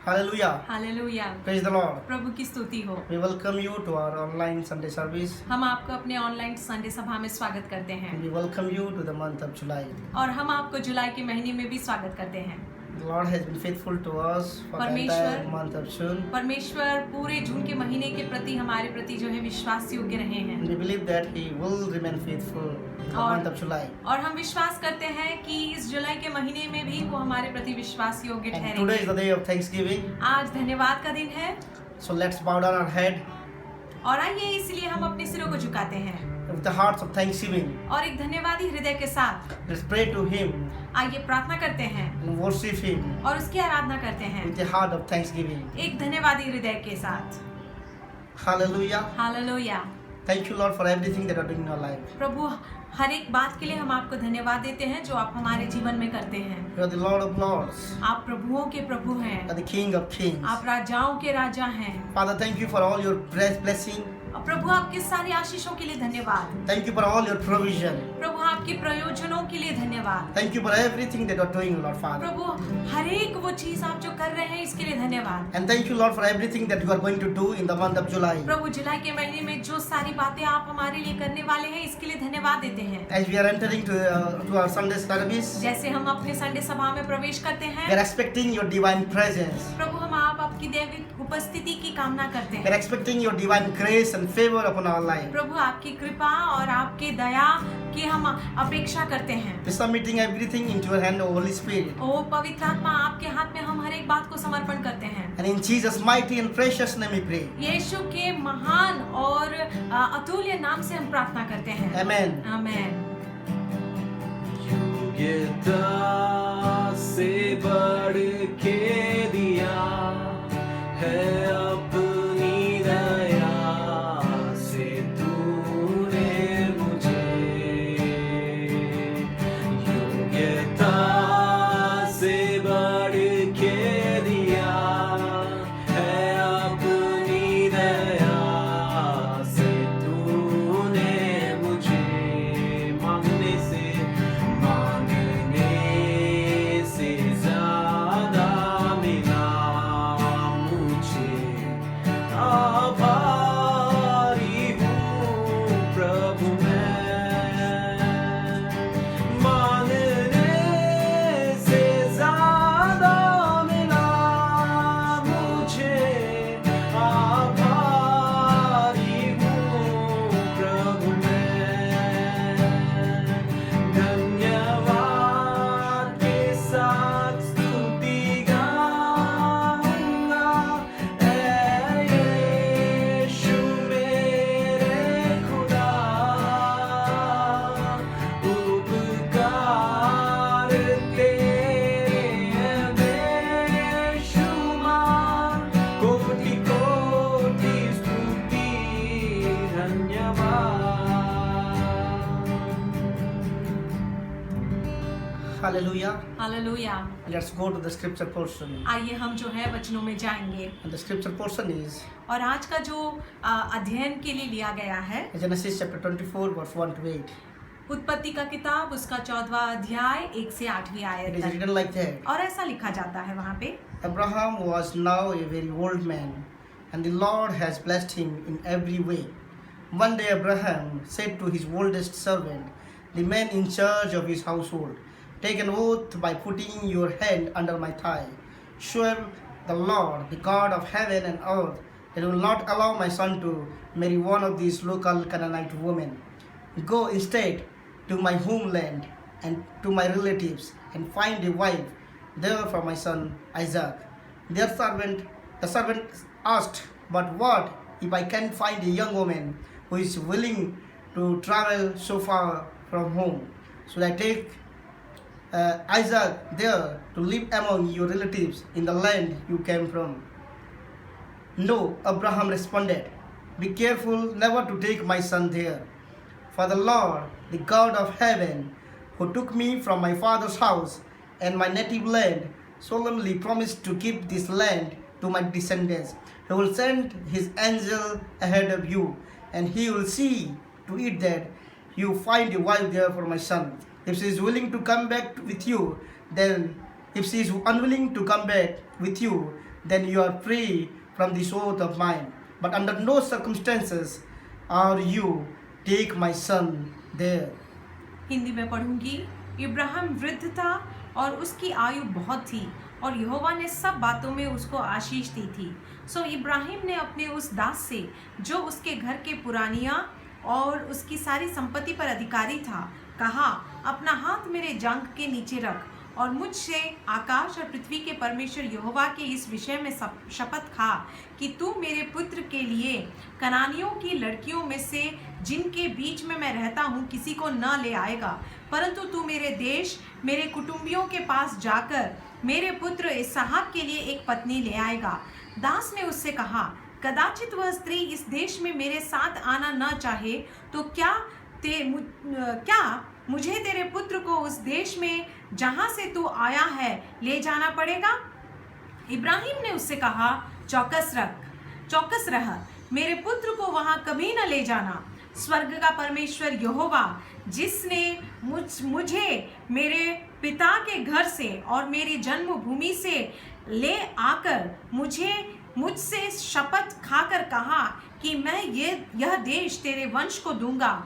Hallelujah. Hallelujah. Praise the Lord. प्रभु की स्तुति हो। We welcome you to our online Sunday service. हम आपको अपने ऑनलाइन संडे सभा में स्वागत करते हैं We welcome you to the month of July. और हम आपको जुलाई के महीने में भी स्वागत करते हैं। The Lord has been faithful to us for the entire month of June. परमेश्वर पूरे जून के महीने के प्रति हमारे प्रति जो है विश्वास योग्य रहे हैं We believe that He will remain faithful in the month of July. और हम विश्वास करते हैं कि इस जुलाई के महीने में भी वो हमारे प्रति विश्वास योग्य And ठहरेंगे। today is the day of Thanksgiving. आज धन्यवाद का दिन है So let's bow down our head और आइए इसलिए हम अपने सिरों को झुकाते हैं with the hearts of thanksgiving. और एक धन्यवादी हृदय के साथ Let's pray to Him आइए प्रार्थना करते हैं and worship Him और उसकी आराधना करते हैं with the heart of thanksgiving. एक धन्यवादी हृदय के साथ। Hallelujah. Hallelujah. Thank you, Lord, for everything that you are doing in our life. प्रभु हर एक बात के लिए हम आपको धन्यवाद देते हैं जो आप हमारे जीवन में करते हैं। You are the Lord of Lords. आप प्रभुओं के प्रभु हैं, You are the King of Kings. आप राजाओं के राजा हैं। Father, thank you for all your blessing. और प्रभु आपके सारे आशीषों के लिए धन्यवाद। Thank you for all your provision. प्रभु आपके प्रयोजनों के लिए धन्यवाद। Thank you for everything that you are doing, Lord Father. प्रभु हर एक वो चीज आप जो कर रहे हैं इसके लिए धन्यवाद। And thank you, Lord, for everything that you are going to do in the month of July. प्रभु जुलाई के महीने में जो सारी बातें आप हमारे लिए करने वाले हैं इसके लिए धन्यवाद देते हैं। As we are entering to our Sunday service, जैसे हम अपने संडे सभा में प्रवेश करते we are हैं expecting your divine presence. प्रभु हम आपकी दैविक उपस्थिति की कामना करते We are हैं। expecting your divine grace and favor upon our life. प्रभु आपकी कृपा और आपके दया की हम अपेक्षा करते हैं। We are submitting everything into your hand, O Holy Spirit. ओ पवित्र आत्मा आपके हाथ में हम हर एक बात को समर्पण करते हैं। And in Jesus' mighty and precious name we pray. यीशु के महान और अतुल्य नाम से हम प्रार्थना करते हैं। Amen. आमेन। योग्यता से बढ़ के दिया है अपनी दया से तूने मुझे। योग्यता से बढ़ के दिया है अपनी दया से तूने मुझे। मांगने से ज्यादा मिला मुझे। आभारी हूँ प्रभु मैं। मांगने से ज्यादा मिला मुझे। आभारी हूँ प्रभु मैं। धन्यवाद के साथ स्तुति गाऊंगा। ऐ यीशु मेरे खुदा, उपकार तेरे बेशुमार। कोटि कोटि स्तुति धन्यवाद। Hallelujah. Hallelujah. Let's go to the scripture portion. आइए हम जो है वचनों में जाएंगे And the scripture portion is और आज का जो अध्ययन के लिए लिया गया है Genesis chapter 24, verse 1 to 8. उत्पत्ति का किताब उसका 14वां अध्याय 1 से 8वीं It आयत is तक। written like that. और ऐसा लिखा जाता है वहाँ पे। Abraham was now a very old man, and the Lord has blessed him in every way. One day Abraham said to his oldest servant, the man in charge of his household, take an oath by putting your hand under my thigh. Swear the Lord, the God of heaven and earth, that you will not allow my son to marry one of these local Canaanite women. Go instead to my homeland and to my relatives and find a wife there for my son Isaac. The servant asked, but what if I can't find a young woman who is willing to travel so far from home? Should I take Isaac there to live among your relatives in the land you came from? No, Abraham responded. Be careful never to take my son there. For the Lord, the God of heaven, who took me from my father's house and my native land, solemnly promised to keep this land to my descendants. He will send his angel ahead of you, and he will see to it that you find a wife there for my son. If she is willing to come back with you, then if she is unwilling to come back with you, then you are free from this oath of mine. But under no circumstances are you take my son there. Hindi में पढ़ूंगी। इब्राहिम वृद्ध था और उसकी आयु बहुत थी और यहोवा ने सब बातों में उसको आशीष दी थी। सो इब्राहिम ने अपने उस दास से जो उसके घर के पुरानिया और उसकी सारी संपत्ति पर अधिकारी था कहा, अपना हाथ मेरे जांघ के नीचे रख और मुझसे आकाश और पृथ्वी के परमेश्वर यहोवा के इस विषय में शपथ खा कि तू मेरे पुत्र के लिए कनानियों की लड़कियों में से जिनके बीच में मैं रहता हूँ किसी को न ले आएगा, परंतु तू मेरे देश मेरे कुटुंबियों के पास जाकर मेरे पुत्र इसहाक के लिए एक पत्नी ले आएगा। दास ने उससे कहा, कदाचित वह स्त्री इस देश में मेरे साथ आना न चाहे तो क्या मुझे तेरे पुत्र को उस देश में जहां से तू आया है ले जाना पड़ेगा? इब्राहिम ने उससे कहा, चौकस रह, मेरे पुत्र को वहां कभी न ले जाना। स्वर्ग का परमेश्वर यहोवा जिसने मुझे मेरे पिता के घर से और मेरी जन्मभूमि से ले आकर मुझसे शपथ खाकर कहा कि मैं यह देश तेरे वंश को दूंगा,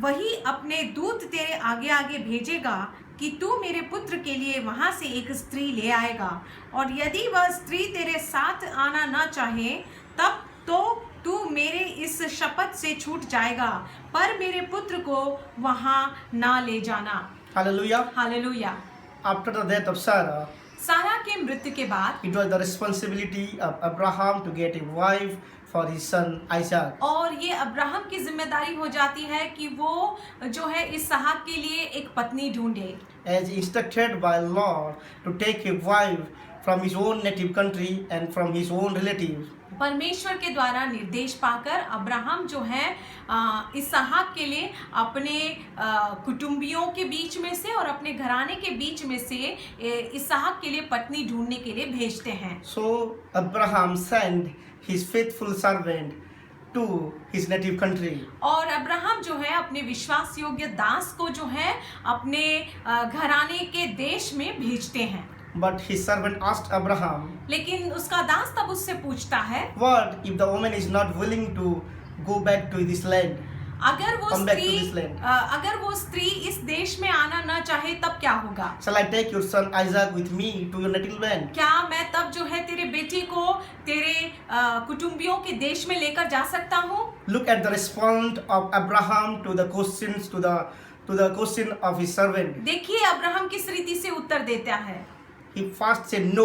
वही अपने दूत तेरे आगे आगे भेजेगा कि तू मेरे पुत्र के लिए वहां से एक स्त्री ले आएगा, और यदि वह स्त्री तेरे साथ आना न चाहे तब तो तू मेरे इस शपथ से छूट जाएगा, पर मेरे पुत्र को वहां ना ले जाना। Hallelujah. Hallelujah. After the death of Sarah, सारा के मृत्यु के बाद it was the responsibility of Abraham to get a wife for his son Isaac. और ये अब्राहम की जिम्मेदारी हो जाती है कि वो जो है इसहाक के लिए एक पत्नी ढूंढे। As instructed by Lord to take a wife from his own native country and from his own relatives. परमेश्वर के द्वारा निर्देश पाकर अब्राहम जो है इसहाक के लिए अपने कुटुंबियों के बीच में से और अपने घराने के बीच में से इसहाक के लिए पत्नी ढूंढने के लिए भेजते हैं। So Abraham sent his faithful servant to his native country. और अब्राहम जो है अपने विश्वास योग्य दास को जो है अपने घराने के देश में भेजते हैं। But his servant asked Abraham, लेकिन उसका दास तब उससे पूछता है, what if the woman is not willing to go back to this land? अगर Come back to this land. वो स्त्री इस देश में आना न चाहे तब क्या होगा? Shall I take your son Isaac with me to your native land? क्या मैं तब जो है तेरे बेटी को तेरे कुटुंबियों के देश में लेकर जा सकता हूँ? Look at the response of Abraham to the questions to the question of his servant. देखिए अब्राहम किस रीति से उत्तर देता है। He first said no.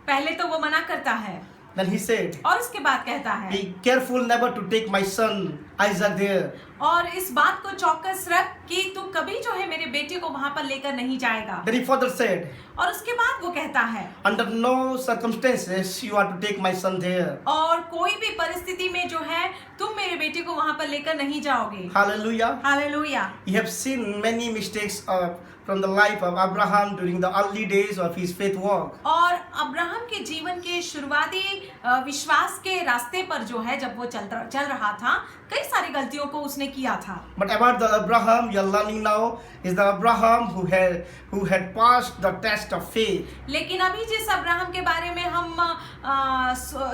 पहले तो वो मना करता है, Then he said, और उसके बाद कहता है, be careful never to take my son Isaac there. और इस बात को चौकस रख कि तू कभी जो है मेरे बेटे को वहां पर लेकर नहीं जाएगा। Then he further said, और उसके बाद वो कहता है, under no circumstances you are to take my son there. और कोई भी परिस्थिति में जो है तुम मेरे बेटे को वहां पर लेकर नहीं जाओगे। Hallelujah. Hallelujah. We have seen many mistakes from the life of Abraham during the early days of his faith walk. और अब्राहम के जीवन के शुरुआती विश्वास के रास्ते पर जो है जब वो चल रहा था कई सारी गलतियों को उसने किया था। But about the Abraham you are learning now is the Abraham who had passed the test of faith. लेकिन अभी जिस अब्राहम के बारे में हम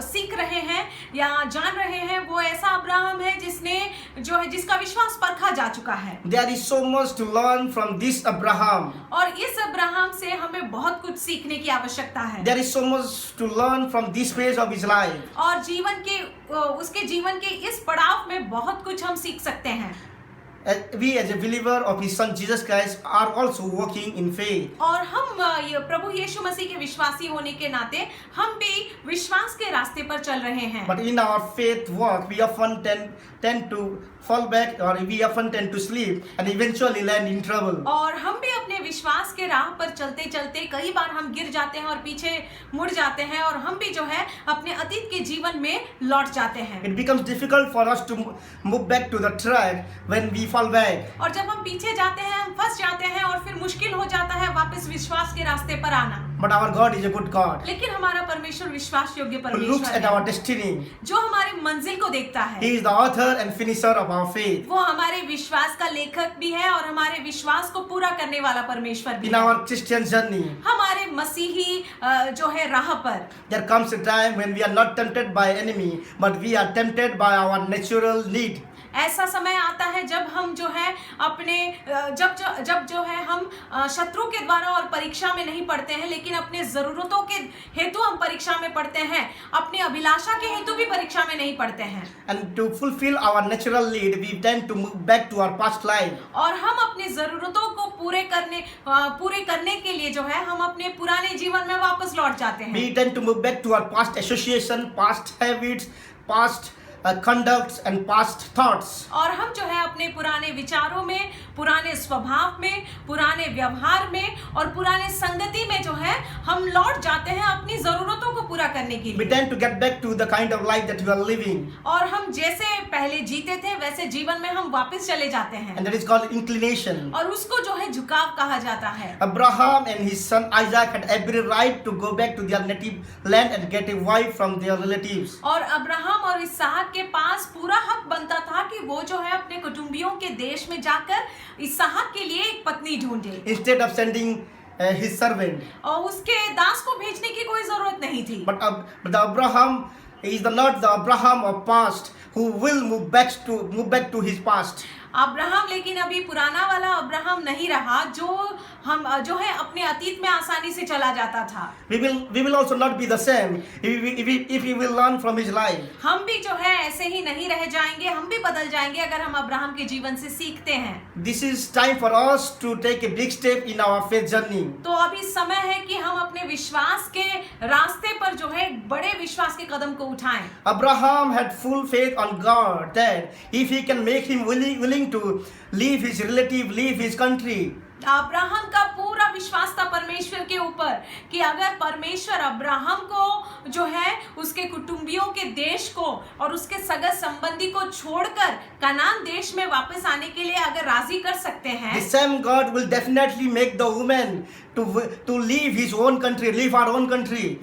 सीख रहे हैं या जान रहे हैं वो ऐसा अब्राहम है जिसका विश्वास परखा जा चुका है। There is so much to learn from this Abraham. और इस अब्राहम से हमें बहुत कुछ सीखने की आवश्यकता है। There is so much to learn from this phase of his life. और उसके जीवन के इस पड़ाव में बहुत कुछ हम सीख सकते हैं। We as a believer of his son Jesus Christ are also walking in faith. और हम प्रभु यीशु मसीह के विश्वासी होने के नाते हम भी विश्वास के रास्ते पर चल रहे हैं। But in our faith walk we often tend to fall back or we often tend to sleep and eventually land in trouble. और हम भी अपने विश्वास के राह पर चलते चलते कई बार हम गिर जाते हैं और पीछे मुड़ जाते हैं और हम भी जो है अपने अतीत के जीवन में लौट जाते हैं। It becomes difficult for us to move back to the track when we fall back. और जब हम पीछे जाते हैं हम फंस जाते हैं और फिर मुश्किल हो जाता है वापस विश्वास के रास्ते पर आना। But our God is a good God लेकिन हमारा परमेश्वर विश्वास योग्य who looks परमेश्वर at our है, destiny. जो हमारी मंजिल को देखता है। He is the author and finisher of our faith. वो हमारे विश्वास का लेखक भी है और हमारे विश्वास को पूरा करने वाला परमेश्वर भी In है। our Christian journey, हमारे मसीही जो है राह पर there comes a time when we are not tempted by enemy, but we are tempted by our natural need. ऐसा समय आता है जब हम जो है अपने जब जो है हम शत्रु के द्वारा और परीक्षा में नहीं पढ़ते हैं, लेकिन अपने जरूरतों के हेतु हम परीक्षा में पढ़ते हैं, अपनी अभिलाषा के हेतु भी परीक्षा में नहीं पढ़ते हैं। And to fulfill our natural need, we tend to move back to our past life. और हम अपनी जरूरतों को पूरे करने के लिए जो है हम अपने पुराने जीवन में वापस लौट जाते हैं। We tend to move back to our past association, past habits, past conducts and past thoughts. और हम जो है अपने पुराने विचारों में, पुराने स्वभाव में, पुराने व्यवहार में और पुराने संगति में जो है हम लौट जाते हैं अपनी जरूरतों को पूरा करने के We लिए। tend to get back to the kind of life that we are living. और हम जैसे पहले जीते थे वैसे जीवन में हम वापस चले जाते हैं And that is called inclination. और उसको जो है झुकाव कहा जाता है। Abraham and his son Isaac had every right to go back to their native land and get a wife from their relatives. और अब्राहम और इसहाक के पास पूरा हक बनता था कि वो जो है अपने कुटुंबियों के देश में जाकर इसहाक के लिए एक पत्नी ढूंढे, Instead of sending his servant. और उसके दास को भेजने की कोई जरूरत नहीं थी। But the Abraham is not the Abraham of past who will move back to his past. Abraham लेकिन अभी पुराना वाला अब्राहम नहीं रहा जो है अपने अतीत में आसानी से चला जाता था। We will also not be the same if we will learn from his life. हम भी जो है ऐसे ही नहीं रह जाएंगे, हम भी बदल जाएंगे अगर हम अब्राहम के जीवन से सीखते हैं। This is time for us to take a big step in our faith journey. तो अभी समय है कि हम अपने विश्वास के रास्ते पर जो है बड़े विश्वास के कदम को उठाएं। Abraham had full faith on God that if he can make him willing to leave his relative, leave his country. Abraham का पूरा विश्वास था परमेश्वर के ऊपर कि अगर परमेश्वर अब्राहम को जो है उसके कुटुंबियों के देश को और उसके सगा संबंधी को छोड़कर कनान देश में वापस आने के लिए अगर राजी कर सकते हैं, The same God will definitely make the woman to leave his own country, leave our own country.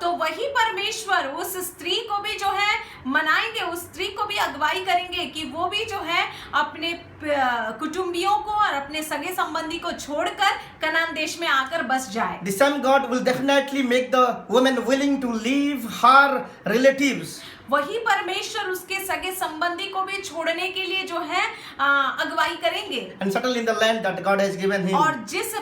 तो वही परमेश्वर उस स्त्री को भी जो है मनाएंगे, उस स्त्री को भी अगुवाई करेंगे कि वो भी जो है अपने कुटुंबियों को और अपने सगे संबंधी को छोड़कर कनान देश में आकर बस जाए। The same God will definitely make the woman willing to leave her relatives. वही परमेश्वर उसके सगे संबंधी को भी छोड़ने के लिए जो है अगुवाई करेंगे And settle in the land that God has given him. और जिस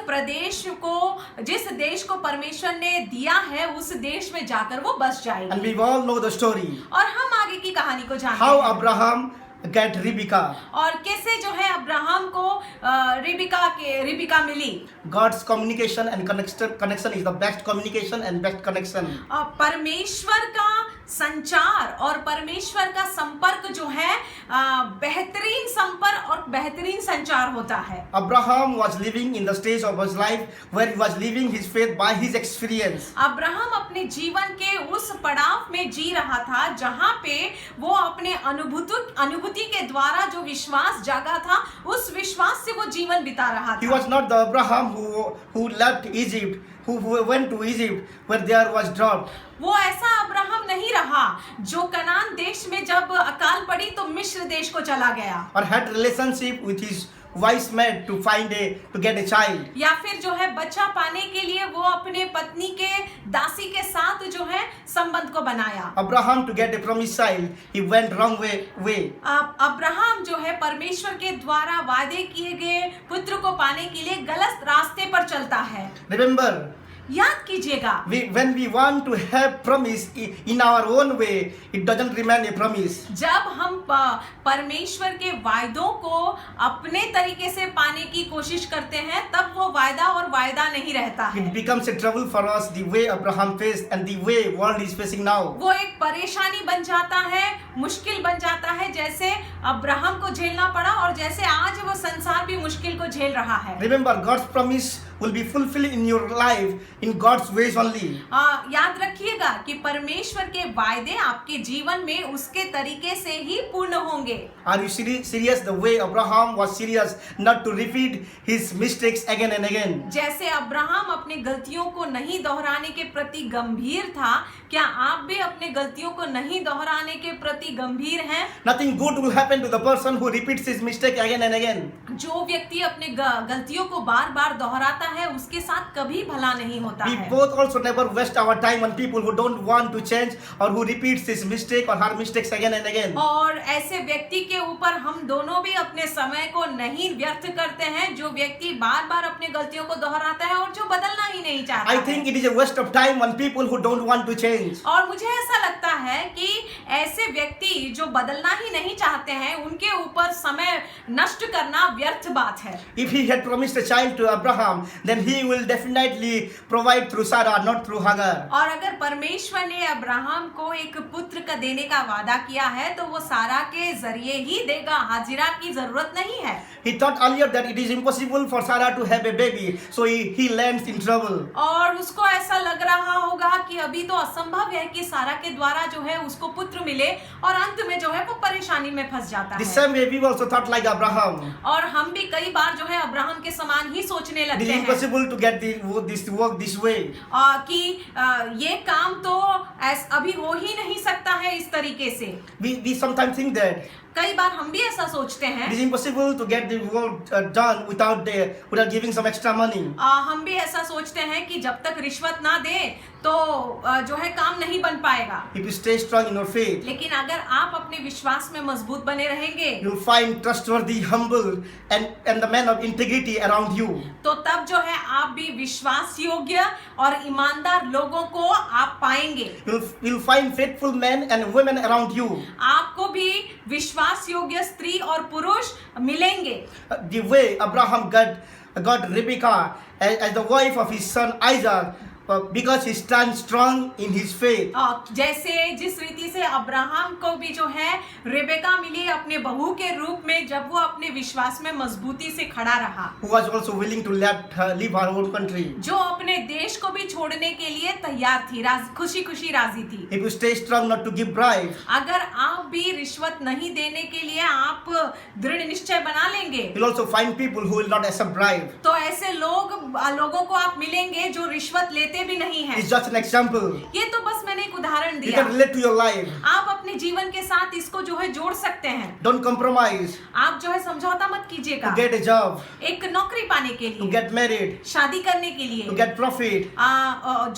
देश को परमेश्वर ने दिया है उस देश में जाकर वो बस जाएगी। And we all know the story. और हम आगे की कहानी को जानते How हैं Abraham get Rebekah. और कैसे जो है अब्राहम को रिबिका मिली। God's communication and connection is the best communication and best connection. परमेश्वर का संचार और परमेश्वर का संपर्क जो है बेहतरीन संपर्क और बेहतरीन संचार होता है। Abraham was living in the stage of his life where he was living his faith by his experience. Abraham अपने जीवन के उस पड़ाव में जी रहा था जहाँ पे वो अपने अनुभूति के द्वारा जो विश्वास जागा था उस विश्वास से वो जीवन बिता रहा He था। was not the Abraham who left Egypt, who went to Egypt where there was drought. वो ऐसा अब्राहम नहीं रहा जो कनान देश में जब अकाल पड़ी तो मिस्र देश को चला गया, Or had relationship with his wise man to get a child. या फिर जो है बच्चा पाने के लिए वो अपने पत्नी के दासी के साथ जो है संबंध को बनाया। Abraham to get a promised child, he went wrong way. Abraham जो है परमेश्वर के द्वारा वादे किए गए पुत्र को पाने के लिए गलत रास्ते पर चलता है। Remember, याद कीजिएगा, when we want to have promise in our own way, it doesn't remain a promise. जब हम परमेश्वर के वायदों को अपने तरीके से पाने की कोशिश करते हैं तब वो वायदा नहीं रहता है। It becomes a trouble for us the way Abraham faced and the way world is facing now. वो एक परेशानी बन जाता है, मुश्किल बन जाता है, जैसे अब्राहम को झेलना पड़ा और जैसे आज वो संसार भी मुश्किल को झेल रहा है। Remember, God's promise will be fulfilled in your life in God's ways only. याद रखिएगा कि परमेश्वर के वायदे आपके जीवन में उसके तरीके से ही पूर्ण होंगे। Are you serious the way Abraham was serious not to repeat his mistakes again and again? जैसे अब्राहम अपने गलतियों को नहीं दोहराने के प्रति गंभीर था, क्या आप भी अपने गलतियों को नहीं दोहराने के प्रति गंभीर हैं? Nothing good will happen to the person who repeats his mistake again and again. जो व्यक्ति अपने गलतियों को बार बार दोहराता है उसके साथ कभी भला नहीं होता We है। both also never waste our time on people who don't want to change or who repeats his mistake or her mistakes again and again. और ऐसे व्यक्ति के ऊपर हम दोनों भी अपने समय को नहीं व्यर्थ करते हैं जो व्यक्ति बार बार अपने गलतियों को दोहराता है और जो बदलना ही नहीं चाहता I think it is a waste of time on people who don't want to change. और मुझे ऐसा लगता है कि ऐसे व्यक्ति जो बदलना ही नहीं चाहते हैं उनके ऊपर समय नष्ट करना व्यर्थ बात है। If he had promised a child to Abraham, then he will definitely provide through Sarah, not through Hagar. और अगर परमेश्वर ने अब्राहम को एक पुत्र का देने का वादा किया है तो वो सारा के जरिए ही देगा, हाजिरा की जरूरत नहीं है। He thought earlier that it is impossible for Sarah to have a baby, so he lands in trouble. और उसको ऐसा लग रहा होगा कि अभी तो असंभव है कि सारा के द्वारा जो है उसको पुत्र मिले और अंत में जो है वो परेशानी में फंस जाता The है। same way we also thought like Abraham. और हम भी कई बार जो है अब्राहम के समान ही सोचने It लगते is हैं impossible to get this work this way. कि ये काम तो अभी हो ही नहीं सकता है इस तरीके से। We sometimes think that कई बार हम भी ऐसा सोचते it हैं। is impossible to get the work done without giving some extra money. हम भी ऐसा सोचते हैं कि जब तक रिश्वत ना दे तो जो है काम नहीं बन पाएगा। If you stay strong in your faith, लेकिन अगर आप अपने विश्वास में मजबूत बने रहेंगे you will find trustworthy, humble, and the men of integrity around you. तो तब जो है आप भी विश्वास योग्य और ईमानदार लोगों को आप पाएंगे। You'll find faithful men and women around you. आपको भी विश्वास योग्य स्त्री और पुरुष मिलेंगे। The way Abraham got Rebekah as the wife of his son Isaac, because he stands strong in his faith. जैसे जिस रीति से अब्राहम को भी जो है रेबेका मिली अपने बहू के रूप में जब वो अपने विश्वास में मजबूती से खड़ा रहा, Who was also willing to leave her own country. जो अपने देश को भी छोड़ने के लिए तैयार थी, खुशी खुशी राजी थी। If you stay strong not to give bribe, अगर आप भी रिश्वत नहीं देने के लिए आप दृढ़ निश्चय बना लेंगे you'll also find people who will not accept bribe. तो ऐसे लोगों को आप मिलेंगे जो रिश्वत लेते भी नहीं है। It's just an example. ये तो बस मैंने एक उदाहरण You दिया। can relate to your life. आप अपने जीवन के साथ इसको जो है जोड़ सकते हैं। Don't compromise आप जो है समझौता मत कीजिएगा। to get a job, एक नौकरी पाने के to लिए, get married, शादी करने के to लिए, get profit.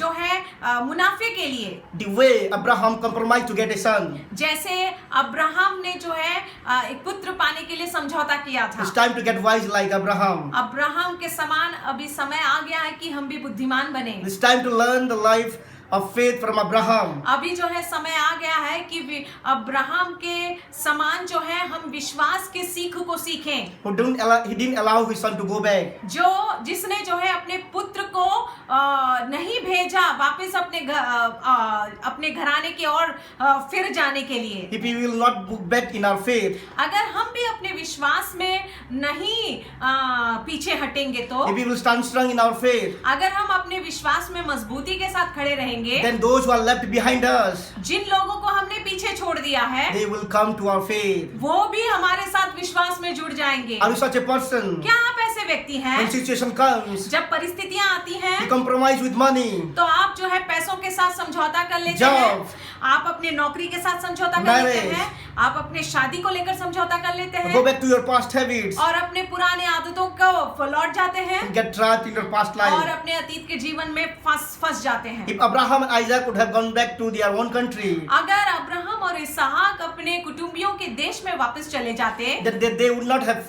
जो है मुनाफे के लिए। The way Abraham compromised to get a son. जैसे अब्राहम ने जो है एक पुत्र पाने के लिए समझौता किया था। It's time to get wise like Abraham. Abraham के समान अभी समय आ गया है कि हम भी बुद्धिमान बने। It's time to learn the life of faith from Abraham. अभी जो है समय आ गया है कि अब्राहम के समान जो है हम विश्वास के सीख को सीखें। He didn't allow his son to go back. जिसने जो है अपने पुत्र को नहीं भेजा वापस अपने घराने की ओर फिर जाने के लिए। If we will not look back in our faith, अगर हम भी अपने विश्वास में नहीं पीछे हटेंगे तो, if we will stand strong in our faith, अगर हम अपने विश्वास में मजबूती के साथ खड़े रहेंगे, then those who are left behind us, जिन लोगों को हमने पीछे छोड़ दिया है they will come to our faith. वो भी हमारे साथ विश्वास में जुड़ जाएंगे। Are you such a person? क्या आप ऐसे व्यक्ति हैं? When situation comes, जब परिस्थितियां आती you हैं compromise with money, तो आप जो है पैसों के साथ समझौता कर लेते Job, हैं, आप अपने नौकरी के साथ समझौता कर लेते marriage, हैं, आप अपने शादी को लेकर समझौता कर लेते go हैं back to your past habits, और अपने पुराने आदतों को लौट जाते हैं get trapped in your past और life. अपने अतीत के जीवन में फंस जाते हैं। If Abraham and Isaac would have gone back to their own country, अगर अब्राहम और इसहाक अपने कुटुंबियों के देश में वापस चले जाते then they would not have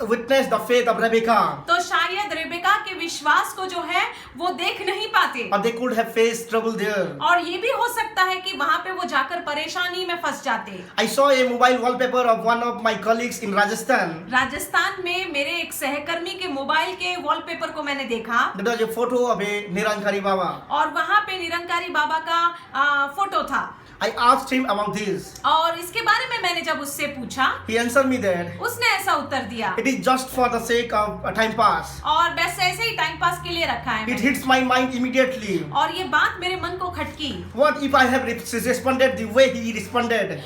witnessed the faith of Rebekah, तो शायद रेबेका के विश्वास को जो है वो देख नहीं पाते or they could have faced trouble there. और ये भी हो सकता है कि वहां पे वो जाकर परेशानी में फंस जाते। I saw a mobile wallpaper of one of my colleagues in Rajasthan. Rajasthan में मेरे एक सहकर्मी के मोबाइल के वॉलपेपर को मैंने देखा That was a photo of a Nirankari Baba. और वहां पे निरंकारी बाबा का फोटो था। I asked him about this. और इसके बारे में मैंने जब उससे पूछा, He answered me that उसने ऐसा उत्तर दिया, it is just for the sake of a time pass. और बस ऐसे ही टाइम पास के लिए रखा है It मैंने। hits my mind immediately. और ये बात मेरे मन को खटकी। What if I have responded the way he responded?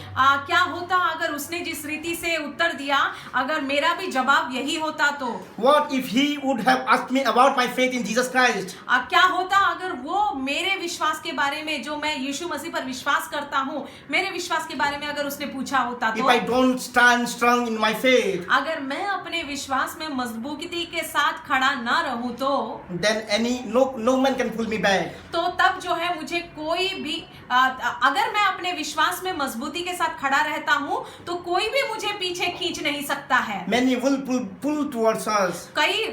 क्या होता अगर उसने जिस रीति से उत्तर दिया, अगर मेरा भी जवाब यही होता तो? What if he would have asked me about my faith in Jesus Christ? क्या होता अगर वो मेरे विश्वास के बारे में, जो मैं यीशु मसीह पर विश्वास करता हूँ, मेरे विश्वास के बारे में अगर उसने पूछा होता If तो? I don't stand strong in my faith, अगर मैं अपने विश्वास में मजबूती के साथ खड़ा ना रहूं तो? then no man can pull me back. तो तब जो है मुझे कोई भी अगर मैं अपने विश्वास में मजबूती के साथ खड़ा रहता हूँ तो कोई भी मुझे पीछे खींच नहीं सकता है। Many will pull towards us.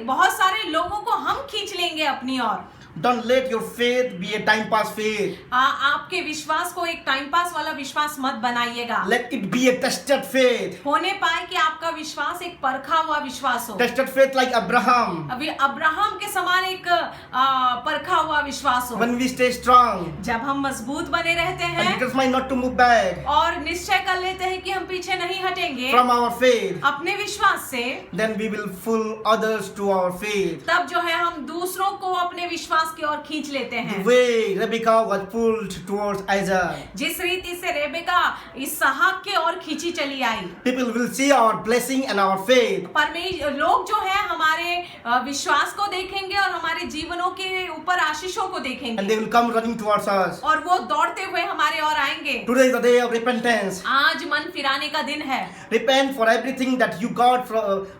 बहुत सारे लोगों को हम खींच लेंगे अपनी ओर। Don't let your faith be a time pass faith. आपके विश्वास को एक टाइम पास वाला विश्वास मत बनाइएगा। Let it be a tested faith. होने पाए कि आपका विश्वास एक परखा हुआ विश्वास हो। Tested faith like Abraham. अभी अब्राहम के समान एक परखा हुआ विश्वास हो। When we stay strong जब हम मजबूत बने रहते and हैं determined not to move back और निश्चय कर लेते हैं कि हम पीछे नहीं हटेंगे from our faith, अपने विश्वास से, then we will pull others to our faith. तब जो है हम दूसरों को अपने विश्वास की ओर खींच लेते The हैं। way Rebecca was pulled towards Isaac. जिस रीति से रेबेका इसहाक के ओर खींची चली आई। People will see our blessing and our faith. लोग जो है हमारे विश्वास को देखेंगे और हमारे जीवनों के ऊपर आशीषों को And देखेंगे they will come running towards us. और वो दौड़ते हुए हमारे ओर आएंगे। Today is the day of repentance. आज मन फिराने का दिन है। Repent for everything that you got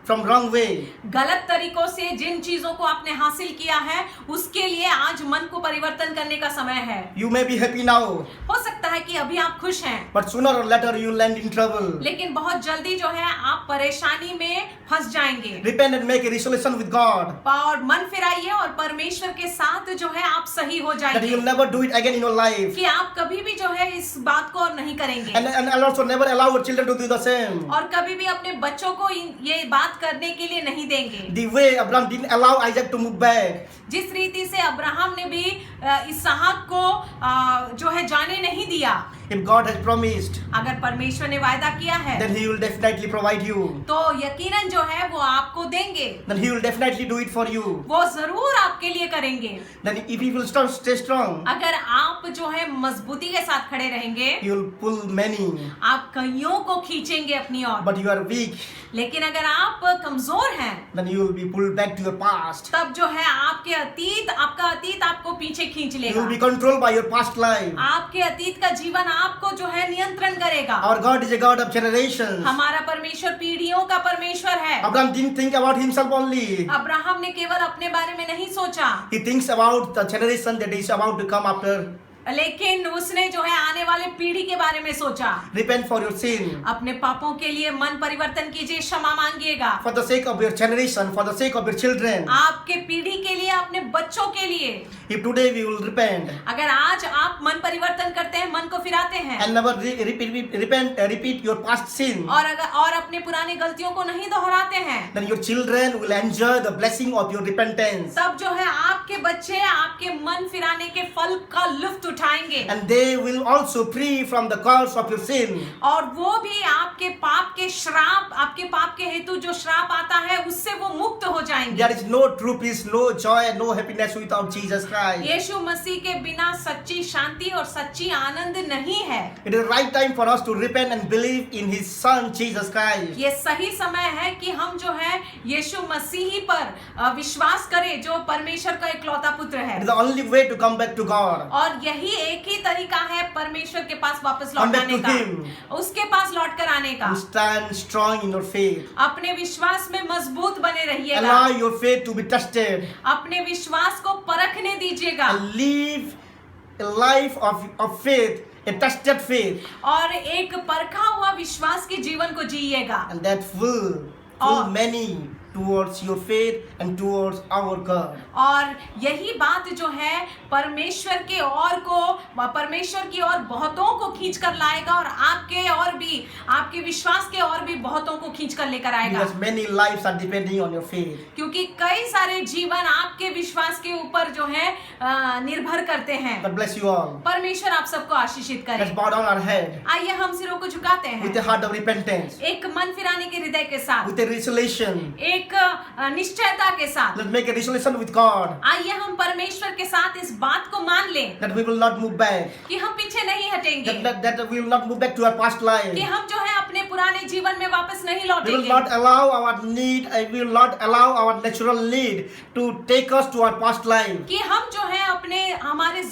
from wrong way. गलत तरीकों से जिन चीजों को आपने हासिल किया है उसके लिए आज मन को परिवर्तन करने का समय है। You may be happy now, हो सकता है कि अभी आप खुश हैं, but sooner or later you will land in trouble. लेकिन बहुत जल्दी जो है आप परेशानी में फंस जाएंगे। Repent and make a resolution with God और मन फिराइए और परमेश्वर के साथ जो है आप सही हो that जाएंगे you will never do it again in your life. कि आप कभी भी जो है इस बात को और नहीं करेंगे And also never allow your children to do the same. और कभी भी अपने बच्चों को ये बात करने के लिए नहीं देंगे। The way Abraham didn't allow Isaac to move back. जिस रीति से अब्राहम ने भी इसहाक को जो है जाने नहीं दिया। If God has promised, अगर परमेश्वर ने वायदा किया है then He will definitely provide you. तो यकीनन जो है वो आपको देंगे, Then He will definitely do it for you. वो जरूर आपके लिए करेंगे। Then if you will stay strong, अगर आप जो है मजबूती के साथ खड़े रहेंगे, He will pull many. आप कईयों को खींचेंगे अपनी ओर। But you are weak, लेकिन अगर आप कमजोर हैं, then you will be pulled back to your past. तब जो है आपका अतीत आपको पीछे खींच You लेगा। will be controlled by your past life. आपके अतीत का जीवन आपको जो है नियंत्रण करेगा। Our God is a God of generations. हमारा परमेश्वर पीढ़ियों का परमेश्वर है। Abraham didn't think about himself only. Abraham ने केवल अपने बारे में नहीं सोचा, He thinks about the generation that is about to come after. लेकिन उसने जो है आने वाले पीढ़ी के बारे में सोचा। Repent for your sin. अपने पापों के लिए मन परिवर्तन कीजिए, क्षमा मांगिएगा। For the sake of your generation, for the sake of your children. आपके पीढ़ी के लिए, अपने बच्चों के लिए। If today we will repent अगर आज आप मन परिवर्तन करते हैं, मन को फिराते हैं and never repeat your past sin, और अपने पुरानी गलतियों को नहीं दोहराते हैं, then your children will enjoy the blessing of your repentance. तब जो है आपके बच्चे आपके मन फिराने के फल का लुत्फ उठाएंगे And they will also free from the curse of your sin. और वो भी आपके पाप के श्राप, आपके पाप के हेतु जो श्राप आता है उससे वो मुक्त हो जाएंगे। There is no true peace, no joy, no happiness without Jesus Christ. यीशु मसीह के बिना सच्ची शांति और सच्ची आनंद नहीं है। It is the right time for us to repent and believe in His Son Jesus Christ. ये सही समय है कि हम जो है यीशु मसीह पर विश्वास करें जो परमेश्वर का इकलौता पुत्र है। It is the only way to come back to God. और यही एक ही तरीका है परमेश्वर के पास वापस Come लौट back आने to का, Him. उसके पास लौट कर आने का। To stand strong in your faith. अपने विश्वास में मजबूत बने रहिएगा, Allow your faith to be tested. अपने विश्वास को परखने दीजिएगा And live a life of faith, a tested faith. और एक परखा हुआ विश्वास के जीवन को जिएगा। And that will और- many towards your faith and towards our God. और यही बात जो है परमेश्वर की ओर बहुतों को खींच कर लाएगा और आपके विश्वास के और भी बहुतों को खींच कर लेकर आएगा, Because many lives are depending on your faith. क्योंकि कई सारे जीवन आपके विश्वास के ऊपर जो है निर्भर करते हैं। God bless you all. परमेश्वर आप सबको आशीषित करे। Let's bow down our head आइए हम सिरों को झुकाते with हैं a heart of repentance, एक मन फिराने के हृदय के साथ, with a resolution. एक निश्चयता के साथ। Let's make a resolution with God आइए हम परमेश्वर के साथ इस बात को मान लें that we will not move back, कि हम पीछे नहीं हटेंगे, that we will not move back to our past life. कि हम जो है अपने पुराने जीवन में वापस नहीं We will लौटेंगे, not allow our need, we will not allow our natural need to take us to our past life. कि हम जो है हमारी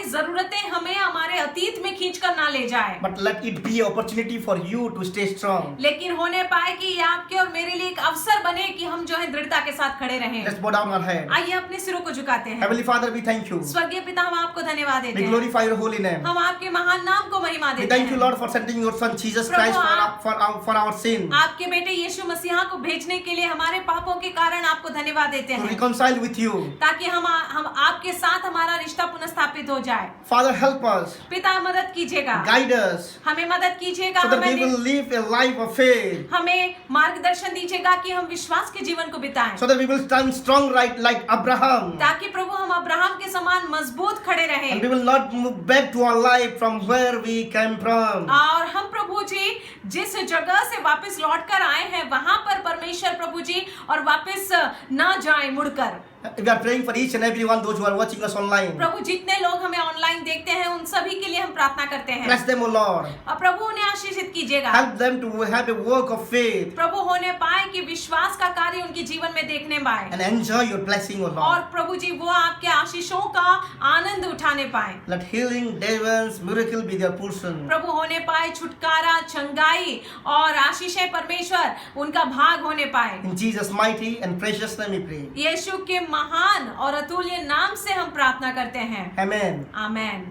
जरूरतें हमें हमारे अतीत में खींच कर ना ले जाए, But let it be an opportunity for you to stay strong. लेकिन होने पाए कि ये आपके और मेरे लिए एक अवसर बने कि हम जो है दृढ़ता के साथ खड़े रहें। Let's bow down our head. आइए अपने सिरों को झुकाते हैं। Heavenly Father, we thank you. स्वर्गीय पिता, हम आपको धन्यवाद देते We हैं, glorify your holy name. हम आपके महान नाम को महिमा We देते thank you, हैं। Lord, for sending your Son Jesus Prabhu, Christ for our sin, आपके बेटे यीशु मसीहा को भेजने के लिए हमारे पापों के कारण आपको धन्यवाद देते to हैं, reconcile with you. ताकि हम आपके साथ हमारा रिश्ता पुनर्स्थापित हो जाए। Father, help us, पिता मदद कीजिएगा, guide us, हमें मदद कीजिएगा, so that we will live a life of faith, हमें मार्गदर्शन दीजिएगा कि हम विश्वास के जीवन को बिताएं, so that we will stand strong like Abraham, ताकि प्रभु हम अब्राहम के समान मजबूत खड़े रहें, and we will not move back to our life from where we came from. और हम प्रभु जी जिस जगह से वापस लौट कर आए हैं वहां पर परमेश्वर प्रभु जी और वापस न जाएं मुड़कर। We are praying for each and every one those who are watching us online. प्रभु जितने लोग हमें ऑनलाइन देखते हैं उन सभी के लिए हम प्रार्थना करते हैं, Bless them, O Lord. और प्रभु उन्हें आशीषित कीजिएगा, Help them to have a work of faith प्रभु होने पाए कि विश्वास का कार्य उनके जीवन में देखने पाए, and enjoy your blessing, O और Lord. प्रभु जी वो आपके आशीषों का आनंद उठाने पाए। Let healing, deliverance, miracle be their portion. प्रभु होने पाए छुटकारा, चंगाई और आशीषें परमेश्वर उनका भाग होने पाए। In Jesus' mighty and precious name we pray. यीशु के महान और अतुल्य नाम से हम प्रार्थना करते हैं, Amen. आमेन।